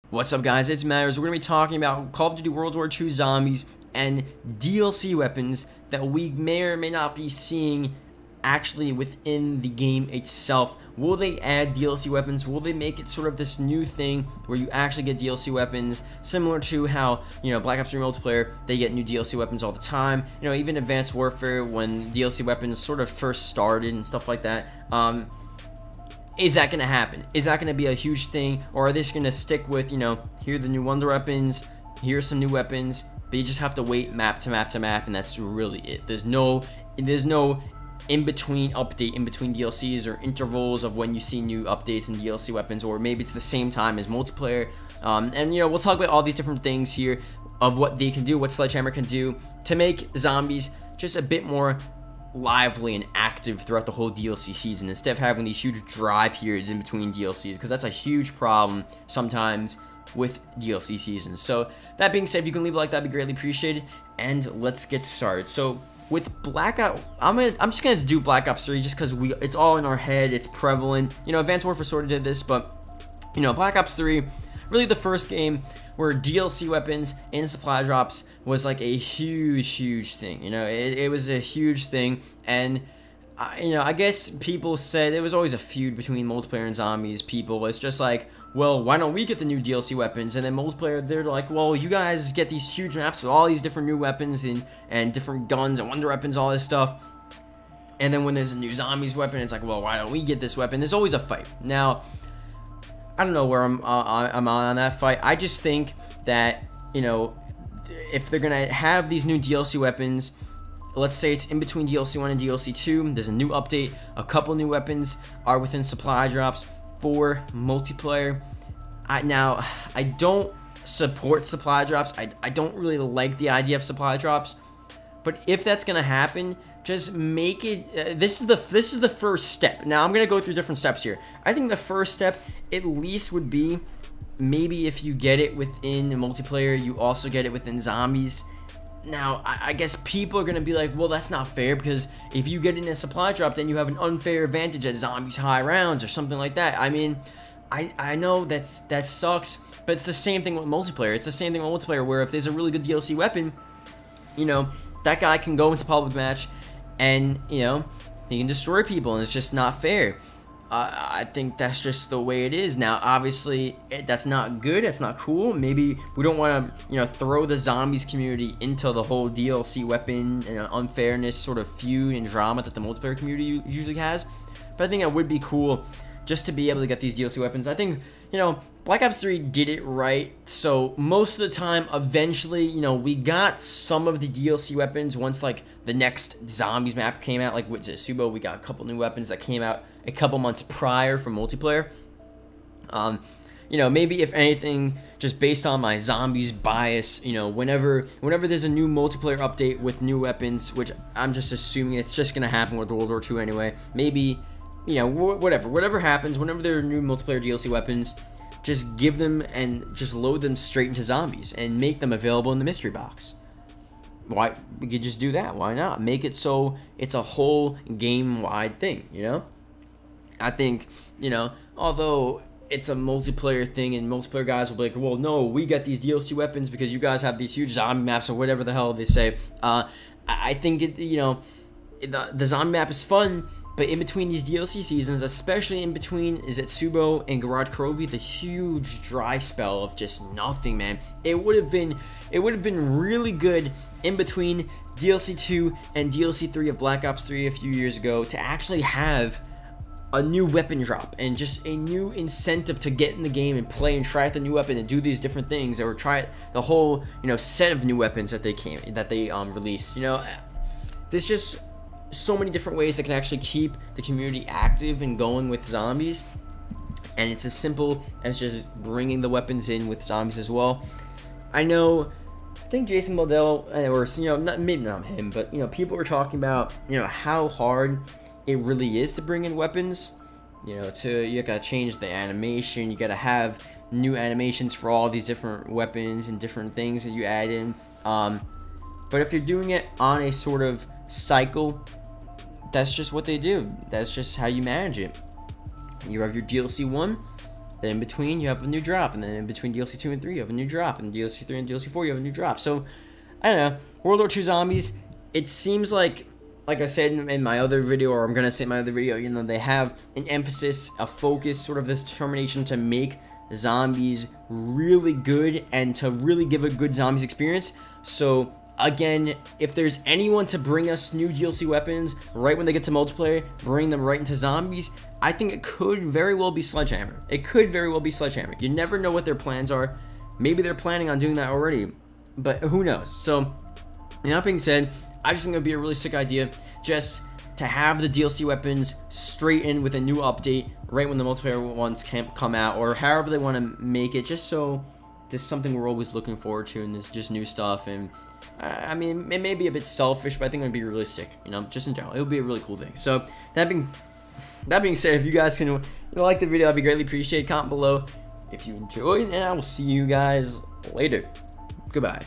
What's up, guys? It's Matters. We're going to be talking about Call of Duty World War II zombies and DLC weapons that we may or may not be seeing actually within the game itself. Will they add DLC weapons? Will they make it sort of this new thing where you actually get DLC weapons, similar to how, Black Ops 3 multiplayer, they get new DLC weapons all the time. Even Advanced Warfare, when DLC weapons sort of first started and stuff like that. Is that going to happen? Is that going to be a huge thing? Or are they just going to stick with, here are the new wonder weapons, here's some new weapons, but you just have to wait map to map to map, and that's really it. There's no in-between update, in-between DLCs, or intervals of when you see new updates and DLC weapons, or maybe it's the same time as multiplayer. And, we'll talk about all these different things here of what they can do, what Sledgehammer can do to make zombies just a bit more lively and active throughout the whole DLC season, instead of having these huge dry periods in between DLCs, because that's a huge problem sometimes with DLC seasons. So that being said, if you can leave a like, that'd be greatly appreciated, and let's get started. So with Black Ops, I'm just gonna do Black Ops 3 just because it's all in our head, it's prevalent. Advanced Warfare sort of did this, but Black Ops 3, really the first game where DLC weapons and supply drops was like a huge thing. It was a huge thing, and I guess people said it was always a feud between multiplayer and zombies. It's just like, well, why don't we get the new DLC weapons? And then multiplayer, they're like, well, you guys get these huge maps with all these different new weapons and different guns and wonder weapons, all this stuff. And then when there's a new zombies weapon, it's like, well, why don't we get this weapon? There's always a fight. Now, I don't know where I'm on that fight. I just think that, if they're gonna have these new DLC weapons, let's say it's in between DLC 1 and DLC 2, there's a new update, a couple new weapons are within supply drops for multiplayer. Now, I don't support supply drops. I don't really like the idea of supply drops, but if that's gonna happen, just make it, this is the first step. Now, I'm gonna go through different steps here. I think the first step at least would be, maybe if you get it within multiplayer, you also get it within zombies. Now, I guess people are gonna be like, well, that's not fair, because if you get it in a supply drop, then you have an unfair advantage at zombies high rounds or something like that. I mean, I know that sucks, but it's the same thing with multiplayer. It's the same thing with multiplayer, where if there's a really good DLC weapon, that guy can go into public match and, he can destroy people, and it's just not fair. I think that's just the way it is. Now, obviously, that's not good. That's not cool. Maybe we don't want to, throw the zombies community into the whole DLC weapon and unfairness sort of feud and drama that the multiplayer community usually has. But I think it would be cool just to be able to get these DLC weapons. I think, Black Ops 3 did it right. So most of the time, eventually, we got some of the DLC weapons once, like, the next zombies map came out. Like with Sasboon, we got a couple new weapons that came out a couple months prior for multiplayer. Maybe if anything, just based on my zombies bias, whenever there's a new multiplayer update with new weapons, which I'm just assuming it's just gonna happen with World War II anyway, maybe, whatever happens, whenever there are new multiplayer DLC weapons, just give them and just load them straight into zombies and make them available in the mystery box. Why, we could just do that? Why not make it so it's a whole game-wide thing? I think, although it's a multiplayer thing, and multiplayer guys will be like, well, no, we get these DLC weapons because you guys have these huge zombie maps, or whatever the hell they say. I think the zombie map is fun, but in between these DLC seasons, especially in between Sasboon and Garage Crovey, the huge dry spell of just nothing, man. It would have been really good in between DLC 2 and DLC 3 of Black Ops 3 a few years ago to actually have a new weapon drop and just a new incentive to get in the game and play and try out the new weapon and do these different things, or try the whole set of new weapons that they released. There's just so many different ways that can actually keep the community active and going with zombies, and it's as simple as just bringing the weapons in with zombies as well. I think Jason Baldell, or maybe not him, but people were talking about how hard it really is to bring in weapons. You gotta change the animation, you gotta have new animations for all these different weapons and different things that you add in. But if you're doing it on a sort of cycle, that's just what they do. That's just how you manage it. You have your DLC 1, Then in between you have a new drop, and then in between DLC 2 and 3 you have a new drop, and DLC 3 and DLC 4 you have a new drop. So I don't know, World War II Zombies, it seems like I said in my other video, or I'm gonna say in my other video, you know, they have an emphasis, a focus, sort of this determination to make zombies really good and to really give a good zombies experience. So again, if there's anyone to bring us new DLC weapons right when they get to multiplayer, bring them right into zombies, I think it could very well be Sledgehammer. It could very well be Sledgehammer. You never know what their plans are. Maybe they're planning on doing that already, but who knows? So, that being said, I just think it would be a really sick idea just to have the DLC weapons straight in with a new update right when the multiplayer ones can come out, or however they want to make it, just so this is something we're always looking forward to, and this is just new stuff. And I mean, it may be a bit selfish, but I think it would be really sick, you know, just in general. It would be a really cool thing. So that being said, if you guys can like the video, I'd be greatly appreciated. Comment below if you enjoyed, and I will see you guys later. Goodbye.